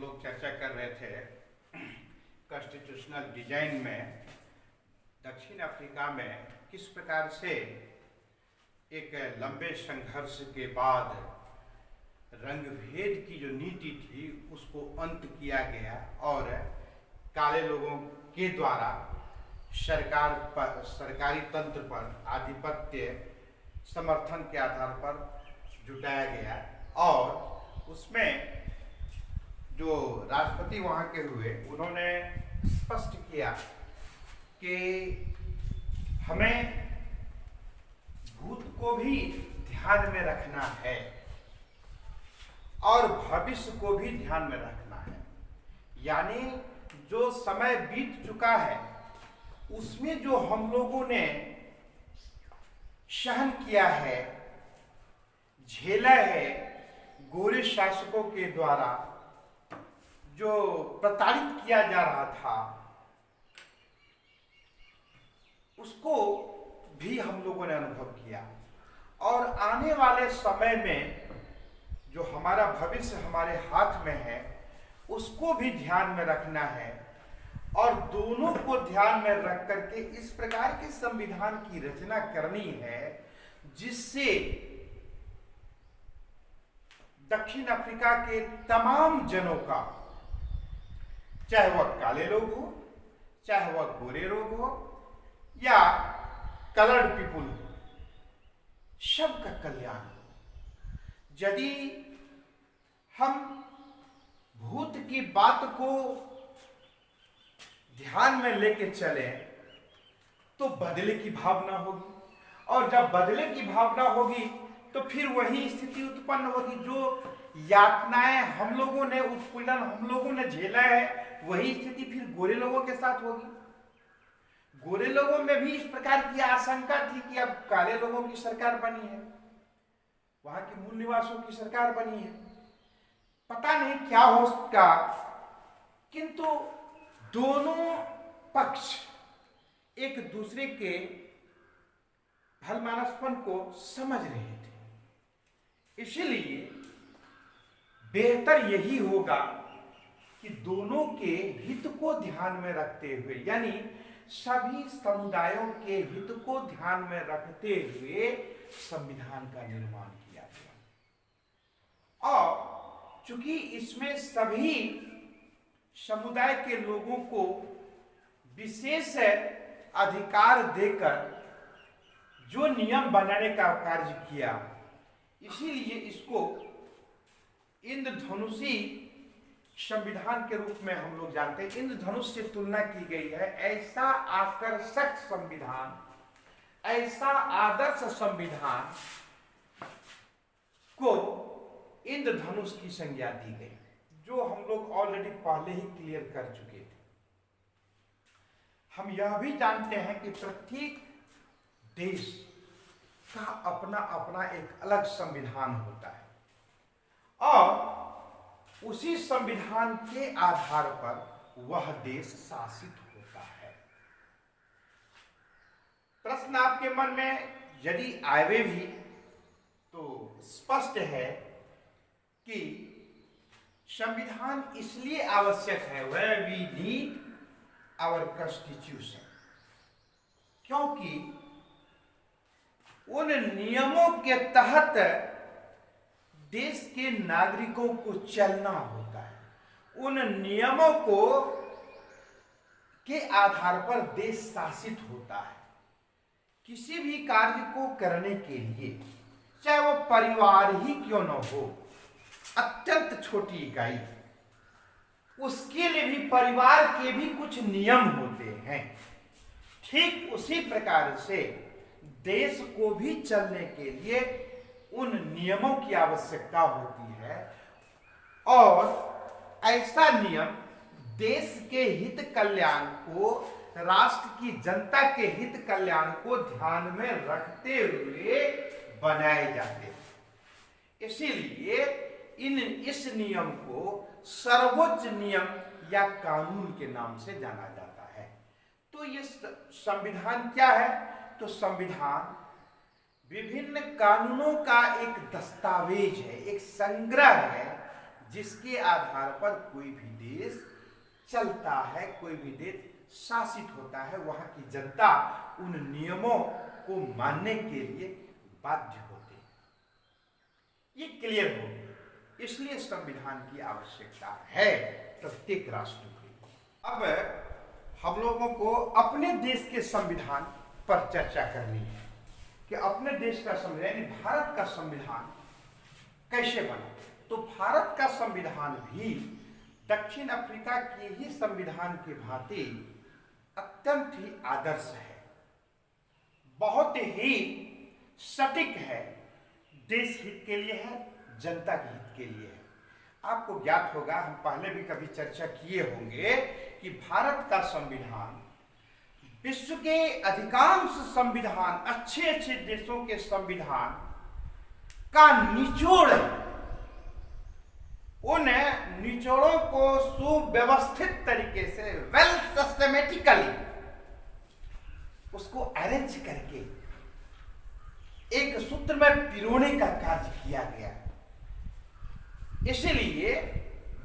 लोग चर्चा कर रहे थे कॉन्स्टिट्यूशनल डिजाइन में दक्षिण अफ्रीका में किस प्रकार से एक लंबे संघर्ष के बाद रंगभेद की जो नीति थी उसको अंत किया गया और काले लोगों के द्वारा सरकारी तंत्र पर आधिपत्य समर्थन के आधार पर जुटाया गया और उसमें जो राष्ट्रपति वहाँ के हुए उन्होंने स्पष्ट किया कि हमें भूत को भी ध्यान में रखना है और भविष्य को भी ध्यान में रखना है। यानी जो समय बीत चुका है उसमें जो हम लोगों ने सहन किया है, झेला है, गोरे शासकों के द्वारा जो प्रताड़ित किया जा रहा था उसको भी हम लोगों ने अनुभव किया और आने वाले समय में जो हमारा भविष्य हमारे हाथ में है उसको भी ध्यान में रखना है और दोनों को ध्यान में रख करके इस प्रकार के संविधान की रचना करनी है जिससे दक्षिण अफ्रीका के तमाम जनों का, चाहे वह काले लोग हो, चाहे वह गोरे लोग हो या कलर्ड पीपुल हो, सबका कल्याण हो। यदि हम भूत की बात को ध्यान में लेके चले तो बदले की भावना होगी और जब बदले की भावना होगी तो फिर वही स्थिति उत्पन्न होगी जो यातनाएं हम लोगों ने, उत्पीड़न हम लोगों ने झेला है, वही स्थिति फिर गोरे लोगों के साथ होगी। गोरे लोगों में भी इस प्रकार की आशंका थी कि अब काले लोगों की सरकार बनी है, वहां के मूल निवासियों की सरकार बनी है, पता नहीं क्या हो सकता, किंतु दोनों पक्ष एक दूसरे के भलमानसपन को समझ रहे थे। इसलिए बेहतर यही होगा कि दोनों के हित को ध्यान में रखते हुए, यानी सभी समुदायों के हित को ध्यान में रखते हुए संविधान का निर्माण किया गया। और चूंकि इसमें सभी समुदाय के लोगों को विशेष अधिकार देकर जो नियम बनाने का कार्य किया, इसीलिए इसको इंद्रधनुषी संविधान के रूप में हम लोग जानते हैं। इंद्रधनुष से तुलना की गई है। ऐसा आकर्षक संविधान, ऐसा आदर्श संविधान को इंद्रधनुष की संज्ञा दी गई, जो हम लोग ऑलरेडी पहले ही क्लियर कर चुके थे। हम यह भी जानते हैं कि प्रत्येक देश का अपना अपना एक अलग संविधान होता है और उसी संविधान के आधार पर वह देश शासित होता है। प्रश्न आपके मन में यदि आए भी तो स्पष्ट है कि संविधान इसलिए आवश्यक है, where we need our constitution, क्योंकि उन नियमों के तहत देश के नागरिकों को चलना होता है। उन नियमों को के आधार पर देश शासित होता है। किसी भी कार्य को करने के लिए, चाहे वो परिवार ही क्यों न हो, अत्यंत छोटी इकाई, उसके लिए भी परिवार के भी कुछ नियम होते हैं। ठीक उसी प्रकार से देश को भी चलने के लिए उन नियमों की आवश्यकता होती है और ऐसा नियम देश के हित कल्याण को, राष्ट्र की जनता के हित कल्याण को ध्यान में रखते हुए बनाए जाते हैं। इसीलिए इस नियम को सर्वोच्च नियम या कानून के नाम से जाना जाता है। तो ये संविधान क्या है? तो संविधान विभिन्न कानूनों का एक दस्तावेज है, एक संग्रह है, जिसके आधार पर कोई भी देश चलता है, कोई भी देश शासित होता है, वहां की जनता उन नियमों को मानने के लिए बाध्य होते हैं। ये क्लियर हो, इसलिए संविधान की आवश्यकता है प्रत्येक राष्ट्र को। अब हम लोगों को अपने देश के संविधान पर चर्चा करनी है कि अपने देश का संविधान यानी भारत का संविधान कैसे बना। तो भारत का संविधान भी दक्षिण अफ्रीका के ही संविधान के भांति अत्यंत ही आदर्श है, बहुत ही सटीक है, देश हित के लिए है, जनता के हित के लिए है। आपको ज्ञात होगा, हम पहले भी कभी चर्चा किए होंगे कि भारत का संविधान विश्व के अधिकांश संविधान, अच्छे अच्छे देशों के संविधान का निचोड़ है। उन निचोड़ों को सुव्यवस्थित तरीके से वेल सिस्टमेटिकली उसको अरेंज करके एक सूत्र में पिरोने का कार्य किया गया। इसलिए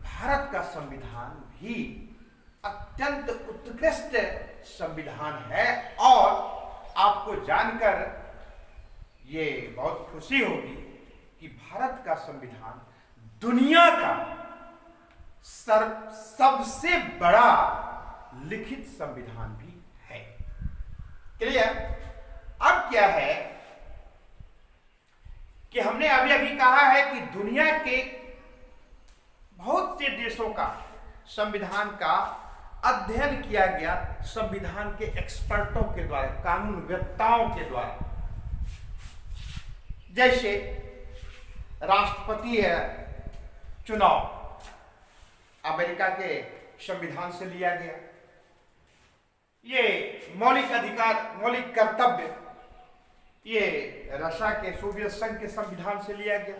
भारत का संविधान भी अत्यंत उत्कृष्ट संविधान है और आपको जानकर ये बहुत खुशी होगी कि भारत का संविधान दुनिया का सबसे बड़ा लिखित संविधान भी है। क्लियर? अब क्या है कि हमने अभी अभी कहा है कि दुनिया के बहुत से देशों का संविधान का अध्ययन किया गया संविधान के एक्सपर्टों के द्वारा, कानूनवेत्ताओं के द्वारा। जैसे राष्ट्रपति चुनाव अमेरिका के संविधान से लिया गया, ये मौलिक अधिकार, मौलिक कर्तव्य ये रशिया के सोवियत संघ के संविधान से लिया गया,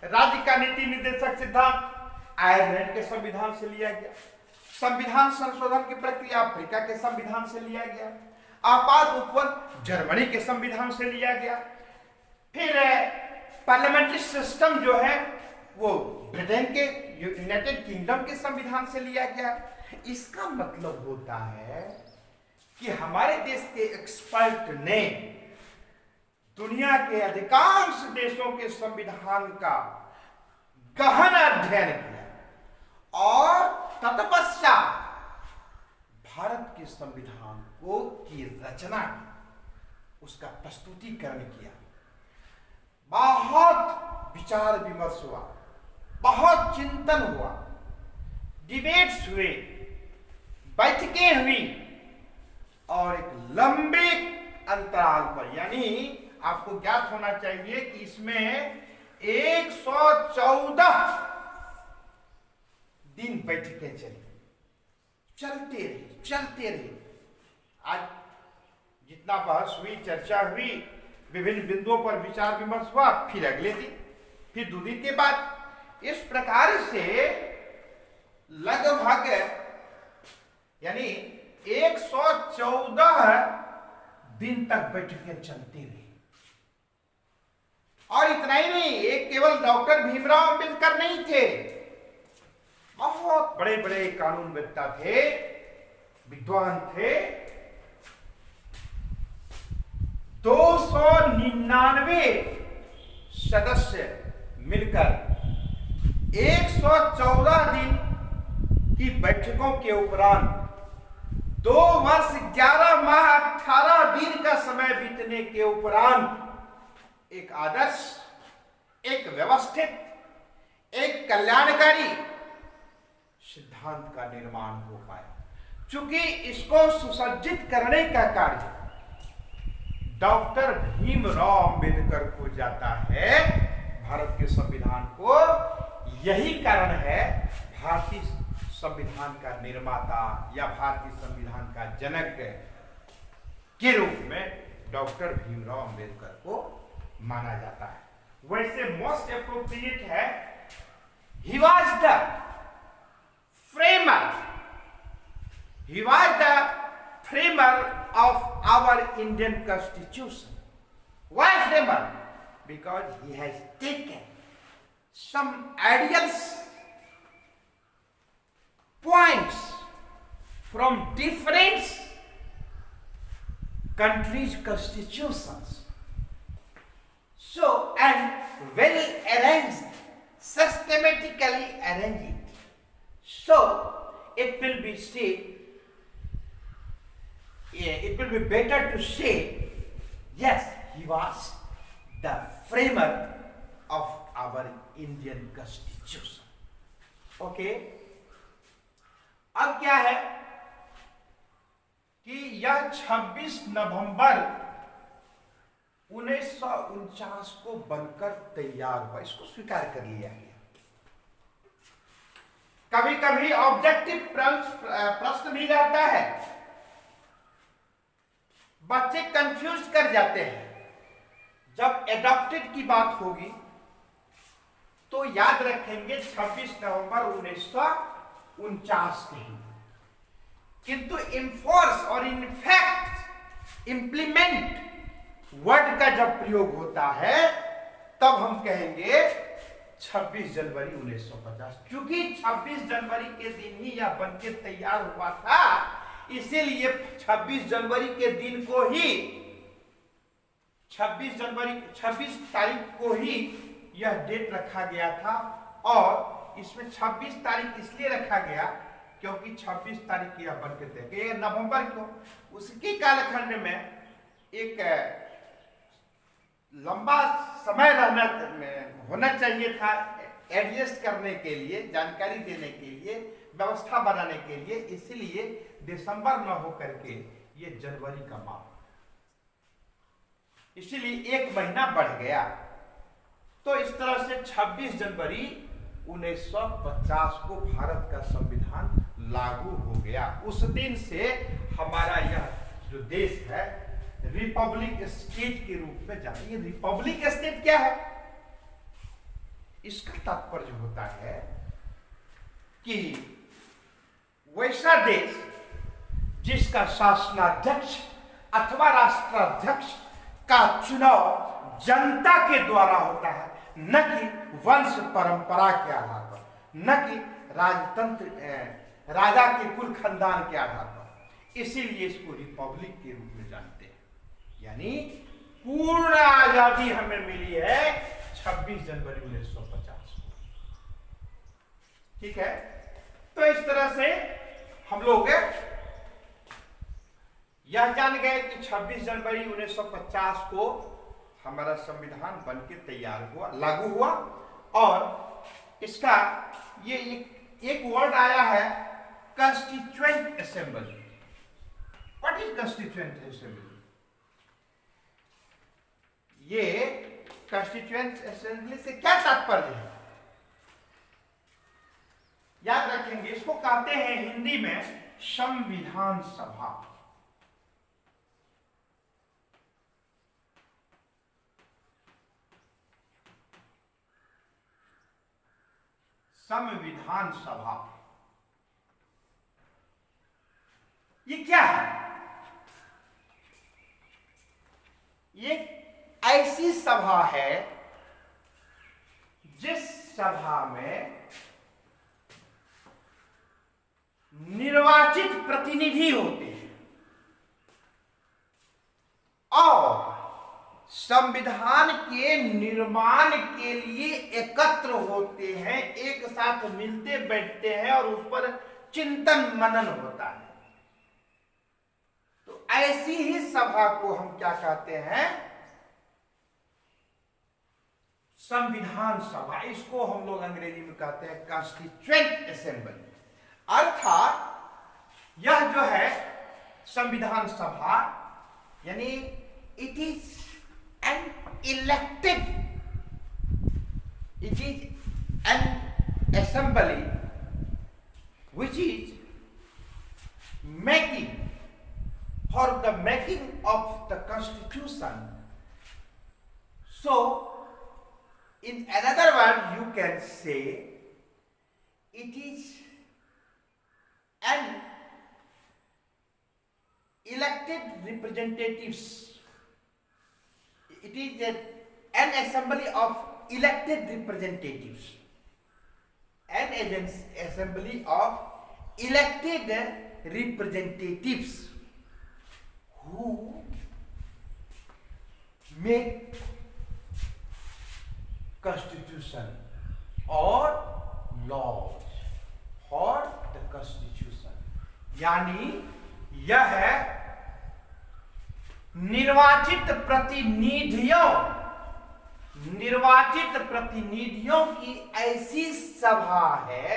राज्य का नीति निर्देशक सिद्धांत आयरलैंड के संविधान से लिया गया, संविधान संशोधन की प्रक्रिया अफ्रीका के संविधान से लिया गया, आपात उपवन जर्मनी के संविधान से लिया गया, फिर पार्लियामेंट्री सिस्टम जो है वो ब्रिटेन के, यूनाइटेड किंगडम के संविधान से लिया गया। इसका मतलब होता है कि हमारे देश के एक्सपर्ट ने दुनिया के अधिकांश देशों के संविधान का गहन अध्ययन किया और तत्पश्चात भारत के संविधान को की रचना की, उसका प्रस्तुतिकरण किया। बहुत विचार विमर्श हुआ, बहुत चिंतन हुआ, डिबेट्स हुए, बैठकें हुई और एक लंबे अंतराल पर, यानी आपको ज्ञात होना चाहिए कि इसमें 114 दिन बैठकें चलते रही। आज जितना बहस हुई, चर्चा हुई, विभिन्न बिंदुओं पर विचार विमर्श हुआ, फिर अगले दिन, फिर 2 दिन के बाद, इस प्रकार से लगभग यानी 114 दिन तक बैठकें चलती रही। और इतना ही नहीं, एक केवल डॉक्टर भीमराव अंबेडकर नहीं थे, बहुत बड़े बड़े कानूनवेत्ता थे, विद्वान थे। 299 सदस्य मिलकर 114 दिन की बैठकों के उपरांत 2 वर्ष 11 माह 18 दिन का समय बीतने के उपरांत एक आदर्श, एक व्यवस्थित, एक कल्याणकारी सिद्धांत का निर्माण हो पाया। चूंकि इसको सुसज्जित करने का कार्य डॉक्टर भीमराव अंबेडकर को जाता है, भारत के संविधान को, यही कारण है भारतीय संविधान का निर्माता या भारतीय संविधान का जनक के रूप में डॉक्टर भीमराव अंबेडकर को माना जाता है। वैसे मोस्ट एप्रोप्रिएट है, he was the framer, he was the framer of our Indian Constitution. Why framer? Because he has taken some ideals points from different countries' constitutions. So, and well arranged, systematically arranged. So, it will be better to say, yes, he was the framer of our Indian Constitution. Okay? अब क्या है कि यह 26 नवंबर 1949 को बनकर तैयार हुआ, इसको स्वीकार कर लिया गया। कभी कभी ऑब्जेक्टिव प्रश्न भी रहता है, बच्चे कंफ्यूज कर जाते हैं। जब एडॉप्टेड की बात होगी तो याद रखेंगे 26 नवंबर 1949 के ही, किंतु इनफोर्स और इनफैक्ट इंप्लीमेंट वर्ड का जब प्रयोग होता है तब हम कहेंगे 26 जनवरी 1950। क्योंकि 26 जनवरी के दिन ही यह बनके तैयार हुआ था, इसीलिए 26 जनवरी के दिन को ही 26 तारीख को ही यह डेट रखा गया था। और इसमें 26 तारीख इसलिए रखा गया क्योंकि 26 तारीख यह बनके तैयार। ये नवंबर क्यों? उसके कालखंड में एक लंबा समय होना चाहिए था, एडजस्ट करने के लिए, जानकारी देने के लिए, व्यवस्था बनाने के लिए, इसलिए दिसंबर न हो करके ये जनवरी का माह, इसीलिए एक महीना बढ़ गया। तो इस तरह से 26 जनवरी 1950 को भारत का संविधान लागू हो गया। उस दिन से हमारा यह जो देश है रिपब्लिक स्टेट के रूप में जाता है। ये रिपब्लिक स्टेट क्या है? इसका तात्पर्य होता है कि वैसा देश जिसका शासनाध्यक्ष अथवा राष्ट्राध्यक्ष का चुनाव जनता के द्वारा होता है, न कि वंश परंपरा के आधार पर, न कि राजतंत्र राजा के कुल खानदान के आधार पर। इसीलिए इसको रिपब्लिक के रूप में जानते हैं। यानी पूर्ण आजादी हमें मिली है 26 जनवरी 1950 को। ठीक है? तो इस तरह से हम लोग यह जान गए कि 26 जनवरी 1950 को हमारा संविधान बनके तैयार हुआ, लागू हुआ। और इसका ये एक वर्ड आया है constituent assembly. What is constituent assembly? ये कॉन्स्टिट्यूएंट असेंबली से क्या तात्पर्य है? याद रखेंगे, इसको कहते हैं हिंदी में संविधान सभा। संविधान सभा ये क्या है? ये ऐसी सभा है जिस सभा में निर्वाचित प्रतिनिधि होते हैं और संविधान के निर्माण के लिए एकत्र होते हैं, एक साथ मिलते बैठते हैं और उस पर चिंतन मनन होता है। तो ऐसी ही सभा को हम क्या कहते हैं? संविधान सभा। इसको हम लोग अंग्रेजी में कहते हैं कॉन्स्टिट्यूएंट असेंबली। अर्थात यह जो है संविधान सभा, यानी it is an elected, it is an assembly which is making, for the making of the constitution. So in another word you can say it is an elected representatives. It is an assembly of elected representatives. An assembly of elected representatives who make constitution or laws for the constitution, यानी यह निर्वाचित प्रतिनिधियों की ऐसी सभा है,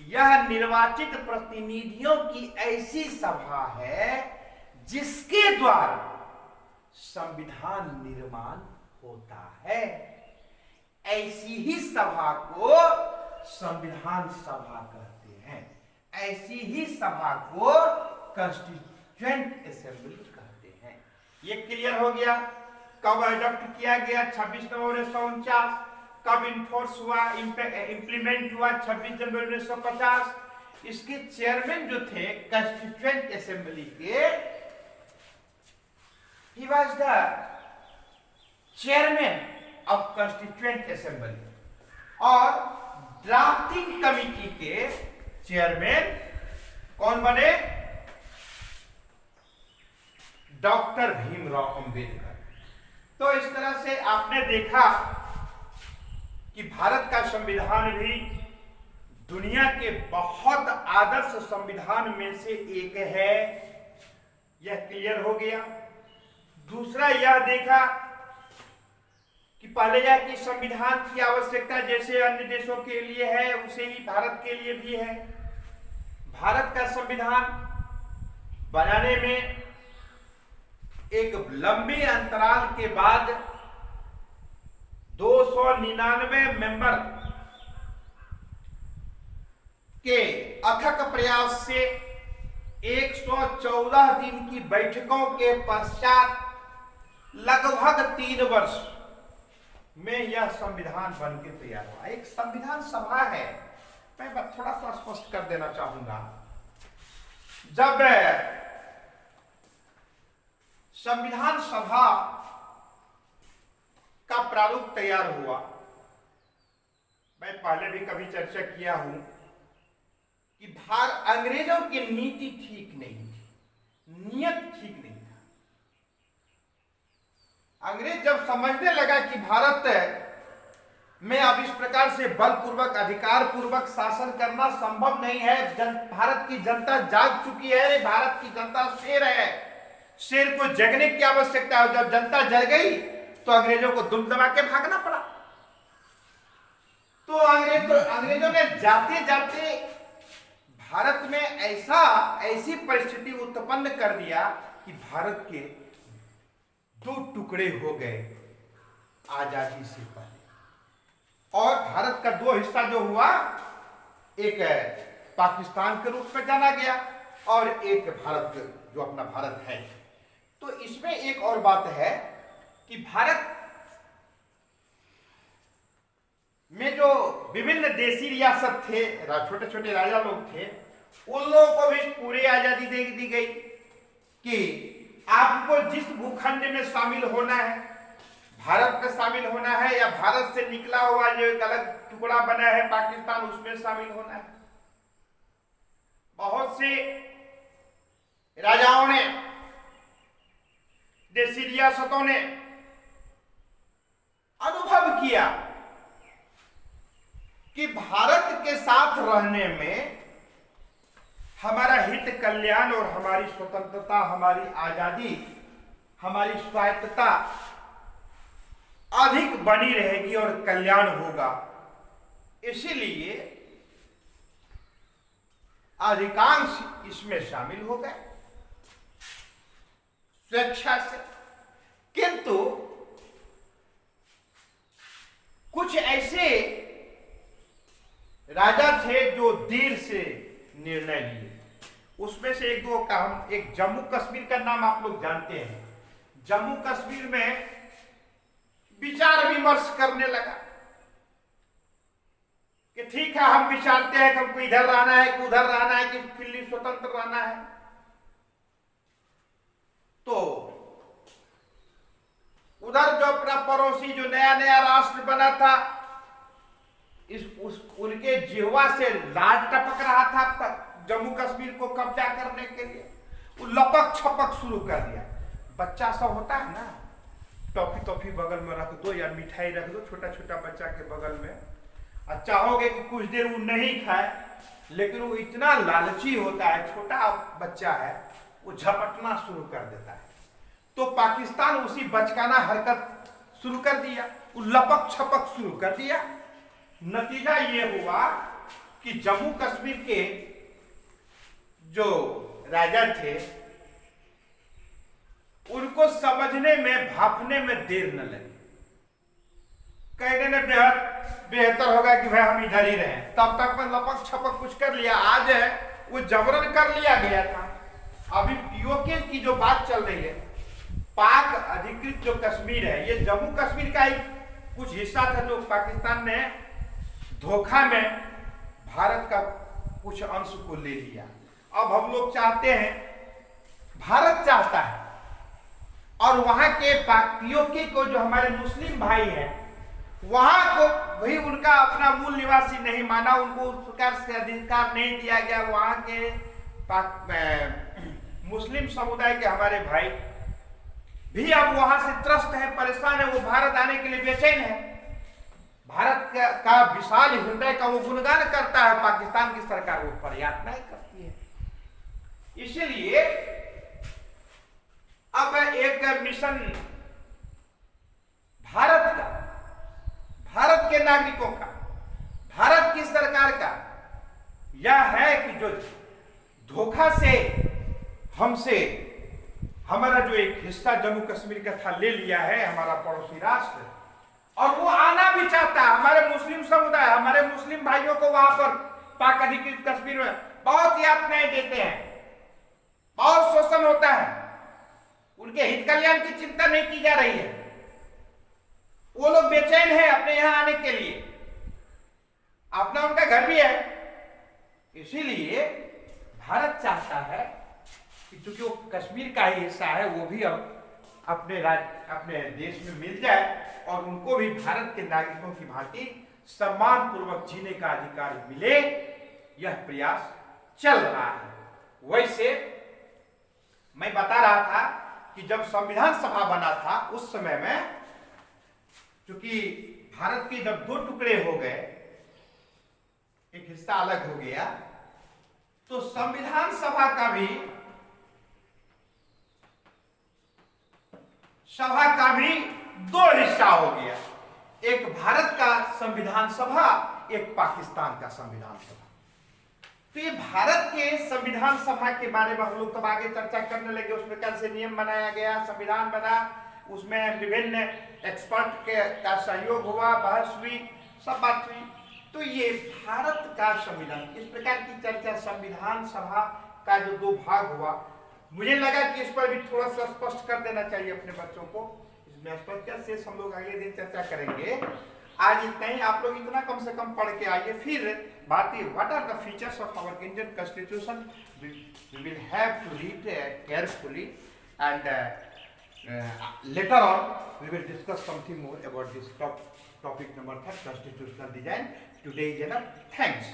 यह निर्वाचित प्रतिनिधियों की ऐसी सभा है जिसके द्वारा संविधान निर्माण होता है। ऐसी ही सभा को संविधान सभा कहते हैं, ऐसी ही सभा को कॉन्स्टिट्यूएंट असेंबली कहते हैं। ये क्लियर हो गया। कब अडॉप्ट किया गया? 26 नवंबर 1949। कब इन्फोर्स हुआ, इंप्लीमेंट हुआ? 26 जनवरी 1950। इसके चेयरमैन जो थे कॉन्स्टिट्यूएंट असेंबली के, he was the chairman of constituent assembly. और ड्राफ्टिंग कमिटी के चेयरमैन कौन बने? डॉक्टर भीमराव अंबेडकर। तो इस तरह से आपने देखा कि भारत का संविधान भी दुनिया के बहुत आदर्श संविधान में से एक है। यह क्लियर हो गया। दूसरा यह देखा कि पहले यह कि संविधान की आवश्यकता जैसे अन्य देशों के लिए है उसे ही भारत के लिए भी है। भारत का संविधान बनाने में एक लंबे अंतराल के बाद 299 मेंबर के अथक प्रयास से 114 दिन की बैठकों के पश्चात लगभग 3 वर्ष में यह संविधान बनकर तैयार हुआ। एक संविधान सभा है, मैं थोड़ा सा स्पष्ट कर देना चाहूंगा। जब संविधान सभा का प्रारूप तैयार हुआ, मैं पहले भी कभी चर्चा किया हूं कि अंग्रेजों की नीति ठीक नहीं थी, नियत ठीक नहीं था। अंग्रेज जब समझने लगा कि भारत में अब इस प्रकार से बलपूर्वक अधिकार पूर्वक शासन करना संभव नहीं है, भारत की जनता जाग चुकी है, भारत की जनता शेर है, शेर को जगने की आवश्यकता है। जब जनता जग गई तो अंग्रेजों को दुम दबा के भागना पड़ा। तो अंग्रेजों ने जाते जाते भारत में ऐसी परिस्थिति उत्पन्न कर दिया कि भारत के 2 टुकड़े हो गए आजादी से पहले। और भारत का 2 हिस्सा जो हुआ, एक पाकिस्तान के रूप में जाना गया और एक भारत जो अपना भारत है। तो इसमें एक और बात है कि भारत में जो विभिन्न देशी रियासत थे, छोटे छोटे राजा लोग थे, उन लोगों को भी पूरी आजादी दे दी गई कि आपको जिस भूखंड में शामिल होना है, भारत में शामिल होना है या भारत से निकला हुआ जो एक अलग टुकड़ा बना है पाकिस्तान, उसमें शामिल होना है। बहुत से राजाओं ने, देशी रियासतों ने अनुभव किया कि भारत के साथ रहने में हमारा हित, कल्याण और हमारी स्वतंत्रता, हमारी आजादी, हमारी स्वायत्तता अधिक बनी रहेगी और कल्याण होगा। इसीलिए अधिकांश इसमें शामिल हो गए स्वेच्छा से। किंतु कुछ ऐसे राजा थे जो देर से निर्णय लिए। उसमें से एक दो का हम, एक जम्मू कश्मीर का नाम आप लोग जानते हैं। जम्मू कश्मीर में विचार विमर्श करने लगा कि ठीक है, हम विचारते हैं कि हमको इधर रहना है कि उधर रहना है कि दिल्ली स्वतंत्र रहना है। तो उधर जो अपना पड़ोसी जो नया नया राष्ट्र बना था, उनके जिह्वा से लाल टपक रहा था जम्मू कश्मीर को कब्जा करने के लिए। वो लपक छपक शुरू कर दिया। बच्चा सब होता है ना, टॉफी टॉफी बगल में रख दो या मिठाई रख दो छोटा छोटा बच्चा के बगल में, और चाहोगे कि कुछ देर वो नहीं खाए, लेकिन वो इतना लालची होता है, छोटा बच्चा है, वो झपटना शुरू कर देता है। तो पाकिस्तान उसी बचकाना हरकत शुरू कर दिया, वो लपक छपक शुरू कर दिया। नतीजा ये हुआ कि जम्मू कश्मीर के जो राजा थे उनको समझने में, भापने में देर न लगी। कहने में बेहतर होगा कि भाई हम इधर ही रहें, तब तक में लपक छपक कुछ कर लिया। आज है वो जबरन कर लिया गया था। अभी पीओके की जो बात चल रही है, पाक अधिकृत जो कश्मीर है, ये जम्मू कश्मीर का ही कुछ हिस्सा था जो पाकिस्तान ने धोखा में भारत का कुछ अंश को ले लिया। अब हम लोग चाहते हैं, भारत चाहता है, और वहां के पीओके को जो हमारे मुस्लिम भाई हैं, वहां को वही उनका अपना मूल निवासी नहीं माना, उनको उस प्रकार से अधिकार नहीं दिया गया। वहां के मुस्लिम समुदाय के हमारे भाई भी अब वहां से त्रस्त है, परेशान है, वो भारत आने के लिए बेचैन है। भारत का विशाल हृदय का वो गुणगान करता है, पाकिस्तान की सरकार वो पर्याप्त नहीं करती है। इसलिए अब एक मिशन भारत का, भारत के नागरिकों का, भारत की सरकार का यह है कि जो धोखा से हमसे हमारा जो एक हिस्सा जम्मू कश्मीर का था ले लिया है हमारा पड़ोसी राष्ट्र, और वो आना भी चाहता है। हमारे मुस्लिम समुदाय, हमारे मुस्लिम भाइयों को वहां पर पाक अधिकृत कश्मीर में बहुत यातनाएं देते हैं, बहुत शोषण होता है, उनके हित कल्याण की चिंता नहीं की जा रही है। वो लोग बेचैन हैं अपने यहां आने के लिए, अपना उनका घर भी है। इसीलिए भारत चाहता है कि चूंकि वो कश्मीर का ही हिस्सा है, वो भी अब अपने देश में मिल जाए और उनको भी भारत के नागरिकों की भांति सम्मान पूर्वक जीने का अधिकार मिले। यह प्रयास चल रहा है। वैसे मैं बता रहा था कि जब संविधान सभा बना था उस समय में, चूंकि भारत के जब दो टुकड़े हो गए, एक हिस्सा अलग हो गया, तो संविधान सभा का भी दो हिस्सा हो गया। एक भारत का संविधान सभा, एक पाकिस्तान का संविधान सभा। तो ये भारत के संविधान सभा के बारे में हम लोग तब आगे चर्चा करने लगे। उस प्रकार से नियम बनाया गया, संविधान बना, उसमें विभिन्न एक्सपर्ट का सहयोग हुआ, बहस हुई, सब बात हुई। तो ये भारत का संविधान, इस प्रकार की चर्चा संविधान सभा का जो दो भाग हुआ, मुझे लगा कि इस पर भी थोड़ा सा स्पष्ट कर देना चाहिए अपने बच्चों को। इसमें स्पष्टता से हम लोग अगले दिन चर्चा करेंगे। आज इतना ही, आप लोग इतना कम से कम पढ़ के आइए। फिर भारतीय, what are the features of our Indian constitution, we will have to read carefully, and later on we will discuss something more about this topic number 3, constitutional design. Today is enough. Thanks.